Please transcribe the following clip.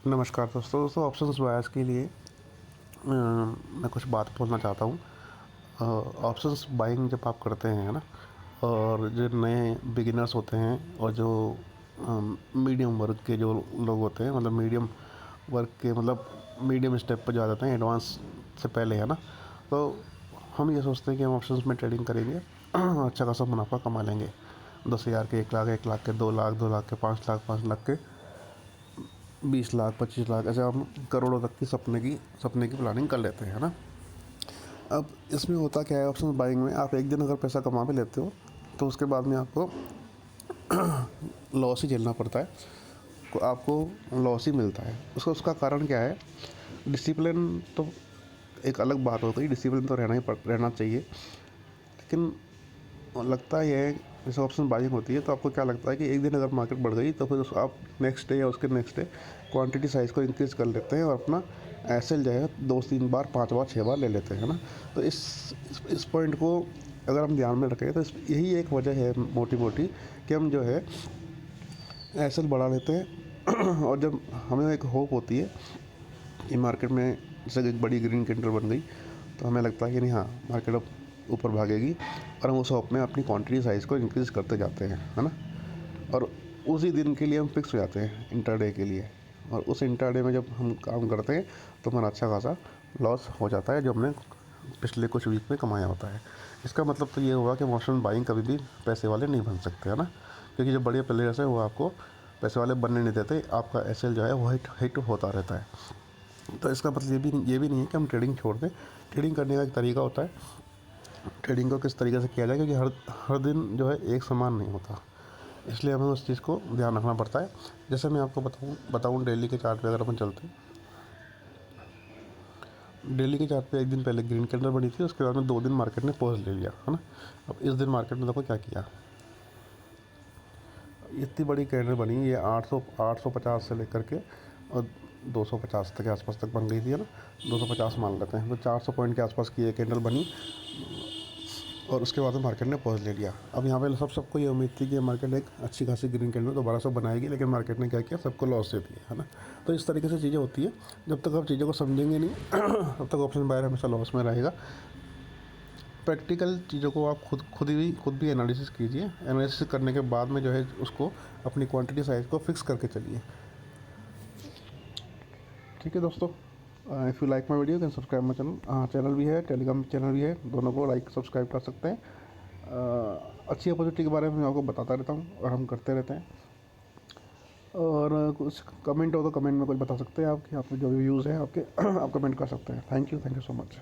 नमस्कार दोस्तों options buyers के लिए मैं कुछ बात बोलना चाहता हूँ। ऑप्शंस बाइंग जब आप करते हैं, है ना, और जो नए बिगिनर्स होते हैं और जो मीडियम वर्ग के जो लोग होते हैं, मतलब मीडियम वर्ग के, मतलब मीडियम स्टेप पर जो आ जाते हैं एडवांस से पहले, है ना, तो हम ये सोचते हैं कि हम ऑप्शंस में ट्रेडिंग करेंगे अच्छा खासा मुनाफा कमा लेंगे। 10,000 के, 1 लाख के, 2 लाख, 2 लाख के, 5 लाख, 5 लाख के, 20 लाख, 25 लाख, ऐसे हम करोड़ों तक की सपने की प्लानिंग कर लेते हैं, है ना। अब इसमें होता क्या है, ऑप्शन बाइंग में आप एक दिन अगर पैसा कमा भी लेते हो तो उसके बाद में आपको लॉस ही झेलना पड़ता है, आपको लॉस ही मिलता है। उसका कारण क्या है? डिसिप्लिन तो एक अलग बात हो गई, डिसिप्लिन तो रहना चाहिए, लेकिन लगता ही है जैसे ऑप्शन बाइंग होती है तो आपको क्या लगता है कि एक दिन अगर मार्केट बढ़ गई तो फिर आप नेक्स्ट डे या उसके नेक्स्ट डे क्वांटिटी साइज़ को इंक्रीज़ कर लेते हैं और अपना एसएल जो है 2-3 बार, 5 बार, 6 बार ले लेते हैं, है ना। तो इस पॉइंट को अगर हम ध्यान में रखें तो यही एक वजह है मोटी मोटी कि हम जो है एसएल बढ़ा लेते हैं और जब हमें एक होप होती है कि मार्केट में जैसे एक बड़ी ग्रीन कैंडल बन गई तो हमें लगता है कि नहीं, हाँ, मार्केट अब ऊपर भागेगी, और हम उस होप में अपनी क्वांटिटी साइज़ को इंक्रीज़ करते जाते हैं, है ना। और उसी दिन के लिए हम फिक्स हो जाते हैं इंटरडे के लिए, और उस इंटरडे में जब हम काम करते हैं तो हमारा अच्छा खासा लॉस हो जाता है जो हमने पिछले कुछ वीक में कमाया होता है। इसका मतलब तो ये हुआ कि ऑप्शन बाइंग कभी भी पैसे वाले नहीं बन सकते, है ना, क्योंकि जो बड़े प्लेयर्स हैं वो आपको पैसे वाले बनने नहीं देते, आपका एसएल जो है वो हिट होता रहता है। तो इसका मतलब ये भी नहीं है कि हम ट्रेडिंग छोड़ दें। ट्रेडिंग करने का एक तरीका होता है, ट्रेडिंग को किस तरीके से किया जाए, क्योंकि हर हर दिन जो है एक समान नहीं होता, इसलिए हमें उस चीज़ को ध्यान रखना पड़ता है। जैसे मैं आपको बताऊँ डेली के चार्ट पे अगर अपन चलते हैं, डेली के चार्ट पे एक दिन पहले ग्रीन कैंडल बनी थी, उसके बाद में 2 दिन मार्केट ने पॉज ले लिया, है ना। अब इस दिन मार्केट ने देखो क्या किया, इतनी बड़ी कैंडल बनी, ये 850 से लेकर के और 250 तक के आसपास तक बन गई थी, है ना। 250 मान लेते हैं, तो 400 पॉइंट के आसपास की ये कैंडल बनी और उसके बाद में मार्केट ने पॉज ले लिया। अब यहाँ पे सबको ये उम्मीद थी कि मार्केट एक अच्छी खासी ग्रीन कैंडल दोबारा से बनाएगी, लेकिन मार्केट ने क्या किया, सबको लॉस दे दिया, है ना। तो इस तरीके से चीज़ें होती है, जब तक आप चीज़ों को समझेंगे नहीं तब तक ऑप्शन बायर हमेशा लॉस में रहेगा। प्रैक्टिकल चीज़ों को आप खुद भी एनालिसिस कीजिए, एनालिसिस करने के बाद में जो है उसको अपनी क्वांटिटी साइज़ को फिक्स करके चलिए। ठीक है दोस्तों, if you like my video can subscribe my channel. Channel भी है, टेलीग्राम चैनल भी है, दोनों को लाइक सब्सक्राइब कर सकते हैं। अच्छी अपॉर्चुनिटी के बारे में मैं आपको बताता रहता हूँ और हम करते रहते हैं। और कुछ कमेंट हो तो कमेंट में कुछ बता सकते हैं, आपके जो भी व्यूज़ हैं आपके आप कमेंट कर सकते हैं। Thank you so much.